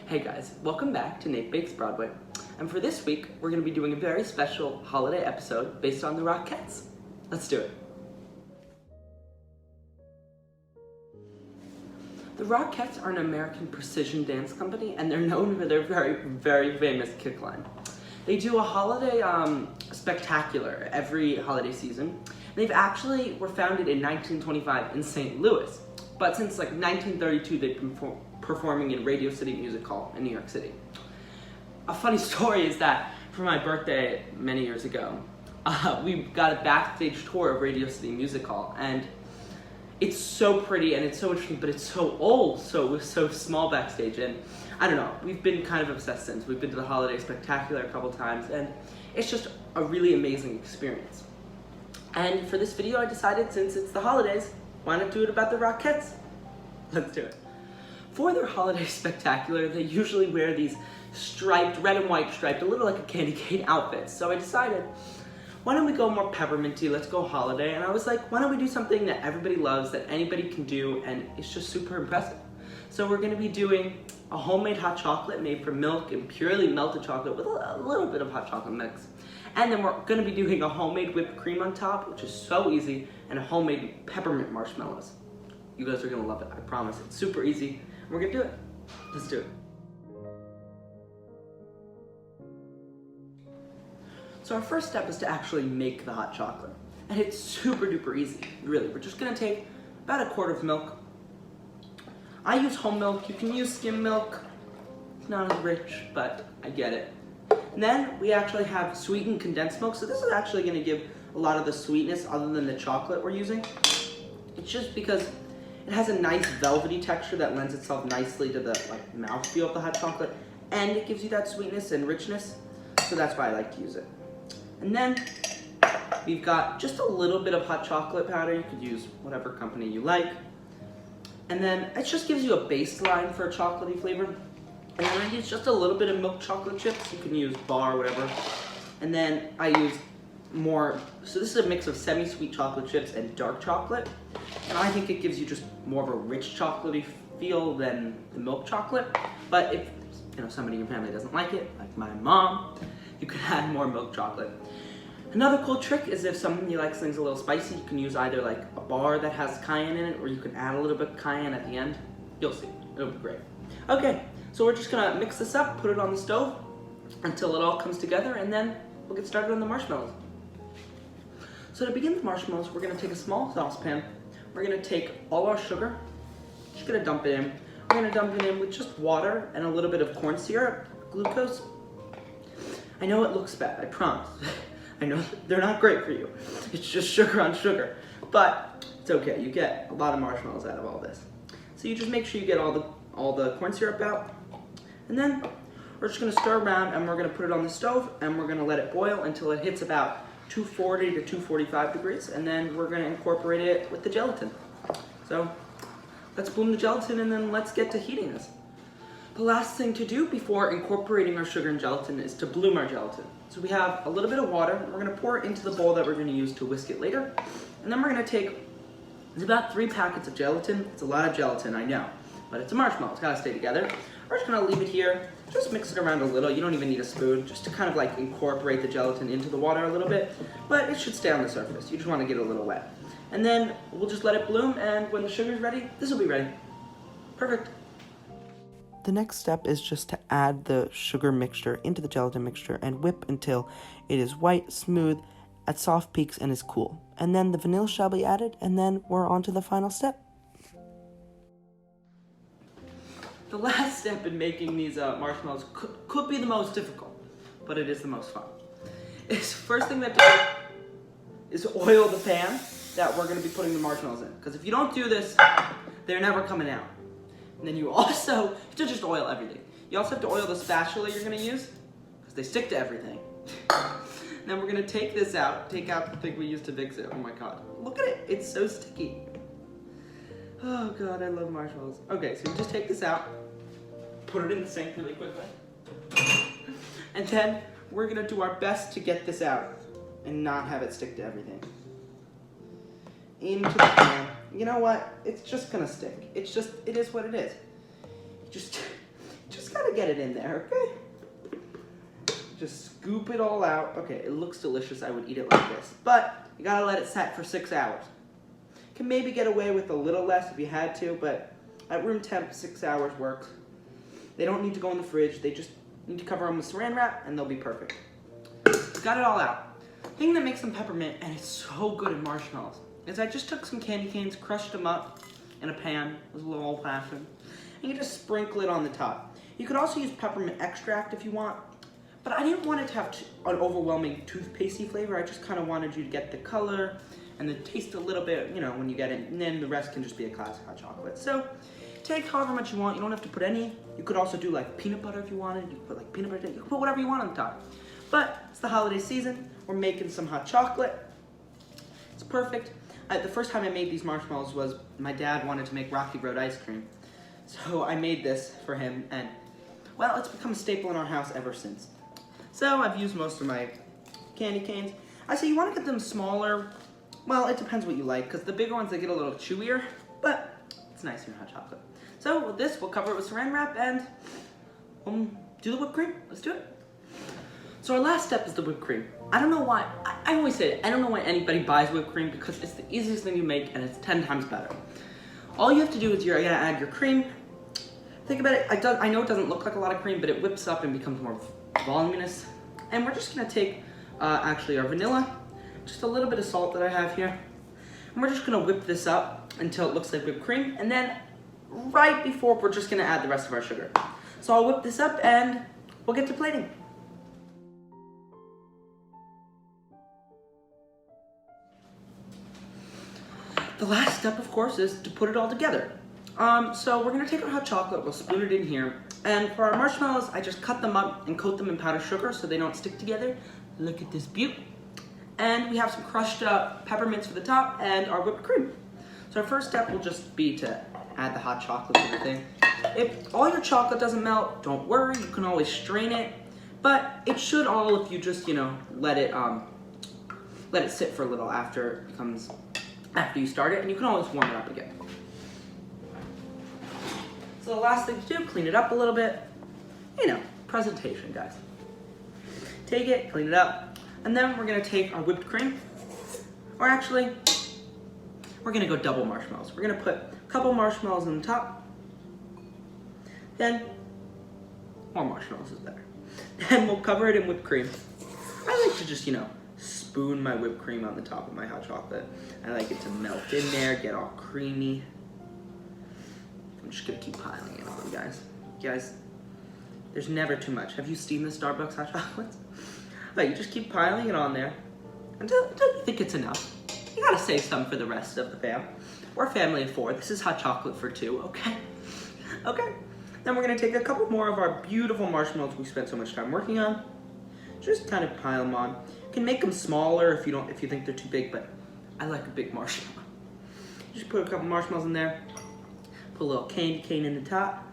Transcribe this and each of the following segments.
Hey guys, welcome back to Nate Bakes Broadway. And for this week, we're going to be doing a very special holiday episode based on the Rockettes. Let's do it. The Rockettes are an American precision dance company, and they're known for their very famous kick line. They do a holiday spectacular every holiday season. They've actually were founded in 1925 in St. Louis, but since like 1932 they've been performing in Radio City Music Hall in New York City. A funny story is that for my birthday many years ago, we got a backstage tour of Radio City Music Hall, and it's so pretty and it's so interesting, but it's so old, so it was so small backstage, and I don't know, we've been kind of obsessed since. We've been to the Holiday Spectacular a couple times, and it's just a really amazing experience. And for this video, I decided since it's the holidays, why not do it about the Rockettes? Let's do it. For their Holiday Spectacular, they usually wear these striped, red and white striped, a little like a candy cane outfits. So I decided, why don't we go more pepperminty, let's go holiday. And I was like, why don't we do something that everybody loves, that anybody can do, and it's just super impressive. So we're gonna be doing a homemade hot chocolate made from milk and purely melted chocolate with a little bit of hot chocolate mix. And then we're gonna be doing a homemade whipped cream on top, which is so easy, and a homemade peppermint marshmallows. You guys are gonna love it, I promise. It's super easy, and we're gonna do it. Let's do it. So our first step is to actually make the hot chocolate. And it's super duper easy, really. We're just gonna take about a quart of milk. I use whole milk, you can use skim milk. It's not as rich, but I get it. And then we actually have sweetened condensed milk, so this is actually gonna give a lot of the sweetness other than the chocolate we're using. It's just because it has a nice velvety texture that lends itself nicely to the mouthfeel of the hot chocolate, and it gives you that sweetness and richness, so that's why I like to use it. And then we've got just a little bit of hot chocolate powder. You could use whatever company you like. And then it just gives you a baseline for a chocolatey flavor. And then I use just a little bit of milk chocolate chips. You can use bar or whatever. And then I use more, so this is a mix of semi-sweet chocolate chips and dark chocolate. And I think it gives you just more of a rich chocolatey feel than the milk chocolate. But if somebody in your family doesn't like it, like my mom, you can add more milk chocolate. Another cool trick is if somebody likes things a little spicy, you can use either like a bar that has cayenne in it, or you can add a little bit of cayenne at the end. You'll see, it'll be great. Okay, so we're just gonna mix this up, put it on the stove until it all comes together, and then we'll get started on the marshmallows. So to begin the marshmallows, we're gonna take a small saucepan. We're gonna take all our sugar, just gonna dump it in. We're gonna dump it in with just water and a little bit of corn syrup, glucose. I know it looks bad, I promise. I know they're not great for you. It's just sugar on sugar, but it's okay. You get a lot of marshmallows out of all this. So you just make sure you get all the corn syrup out, and then we're just gonna stir around, and we're gonna put it on the stove, and we're gonna let it boil until it hits about 240 to 245 degrees, and then we're gonna incorporate it with the gelatin. So let's bloom the gelatin, and then let's get to heating this. The last thing to do before incorporating our sugar and gelatin is to bloom our gelatin. So we have a little bit of water, and we're gonna pour it into the bowl that we're gonna use to whisk it later. And then we're gonna take, it's about 3 packets of gelatin. It's a lot of gelatin, I know, but it's a marshmallow, it's gotta stay together. We're just gonna leave it here, just mix it around a little. You don't even need a spoon, just to kind of like incorporate the gelatin into the water a little bit, but it should stay on the surface. You just wanna get it a little wet. And then we'll just let it bloom, and when the sugar's ready, this will be ready. Perfect. The next step is just to add the sugar mixture into the gelatin mixture and whip until it is white, smooth, at soft peaks, and is cool. And then the vanilla shall be added, and then we're on to the final step. The last step in making these marshmallows could be the most difficult, but it is the most fun. It's first thing that do is oil the pan that we're gonna be putting the marshmallows in. Because if you don't do this, they're never coming out. And then you also have to just oil everything. You also have to oil the spatula you're gonna use, because they stick to everything. And then we're gonna take this out, take out the thing we used to mix it. Oh my God, look at it, it's so sticky. Oh God, I love marshmallows. Okay, so we just take this out, put it in the sink really quickly. And then we're gonna do our best to get this out and not have it stick to everything. Into the pan. You know what? It's just gonna stick. It is what it is. just gotta get it in there, okay? Just scoop it all out. Okay, it looks delicious. I would eat it like this. But you gotta let it set for 6 hours. Can maybe get away with a little less if you had to, but at room temp, 6 hours works. They don't need to go in the fridge. They just need to cover them with saran wrap and they'll be perfect. Got it all out. The thing that makes them peppermint, and it's so good in marshmallows, is I just took some candy canes, crushed them up in a pan. It was a little old fashioned. And you just sprinkle it on the top. You could also use peppermint extract if you want. But I didn't want it to have an overwhelming toothpastey flavor. I just kind of wanted you to get the color and the taste a little bit, you know, when you get it. And then the rest can just be a classic hot chocolate. So take however much you want. You don't have to put any. You could also do like peanut butter if you wanted. You could put like peanut butter. You could put whatever you want on the top. But it's the holiday season. We're making some hot chocolate. It's perfect. The first time I made these marshmallows was my dad wanted to make Rocky Road ice cream. So I made this for him and, well, it's become a staple in our house ever since. So I've used most of my candy canes. I say you want to get them smaller. Well, it depends what you like, because the bigger ones, they get a little chewier, but it's nice in your hot chocolate. So with this, we'll cover it with saran wrap and do the whipped cream. Let's do it. So our last step is the whipped cream. I don't know why, I always say it, I don't know why anybody buys whipped cream, because it's the easiest thing you make and it's 10 times better. All you have to do is you're gonna add your cream. Think about it, I know it doesn't look like a lot of cream, but it whips up and becomes more voluminous. And we're just gonna take actually our vanilla, just a little bit of salt that I have here, and we're just gonna whip this up until it looks like whipped cream, and then right before we're just gonna add the rest of our sugar. So I'll whip this up and we'll get to plating. The last step, of course, is to put it all together. So we're gonna take our hot chocolate, we'll spoon it in here, and for our marshmallows, I just cut them up and coat them in powdered sugar so they don't stick together. Look at this beaut. And we have some crushed peppermints for the top and our whipped cream. So our first step will just be to add the hot chocolate to the thing. If all your chocolate doesn't melt, don't worry, you can always strain it, but it should all if you just, you know, let it sit for a little after you start it, and you can always warm it up again. So the last thing to do, clean it up a little bit. You know, presentation, guys. Take it, clean it up, and then we're gonna take our whipped cream, or actually, we're gonna go double marshmallows. We're gonna put a couple marshmallows on the top, then more marshmallows is better. Then we'll cover it in whipped cream. I like to just, you know, spoon my whipped cream on the top of my hot chocolate. I like it to melt in there, get all creamy. I'm just gonna keep piling it on, guys. Guys, there's never too much. Have you seen the Starbucks hot chocolates? Like, you just keep piling it on there until you think it's enough. You gotta save some for the rest of the fam. We're a family of 4. This is hot chocolate for 2, okay? Okay. Then we're gonna take a couple more of our beautiful marshmallows we spent so much time working on. Just kind of pile them on. You can make them smaller if you think they're too big, but I like a big marshmallow. Just put a couple marshmallows in there. Put a little candy cane in the top.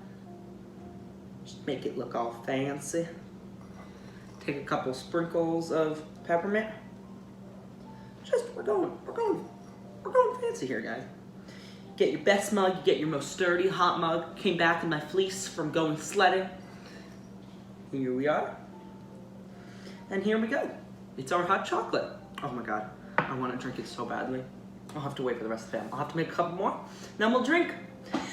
Just make it look all fancy. Take a couple sprinkles of peppermint. We're going fancy here, guys. Get your best mug, you get your most sturdy hot mug. Came back in my fleece from going sledding. Here we are. And here we go. It's our hot chocolate. Oh my God, I want to drink it so badly. I'll have to wait for the rest of the family. I'll have to make a couple more, then we'll drink.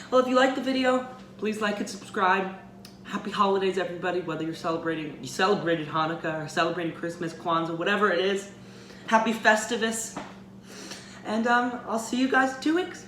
Well, if you liked the video, please like and subscribe. Happy holidays, everybody, whether you celebrated Hanukkah or celebrating Christmas, Kwanzaa, whatever it is. Happy Festivus. And I'll see you guys in 2 weeks.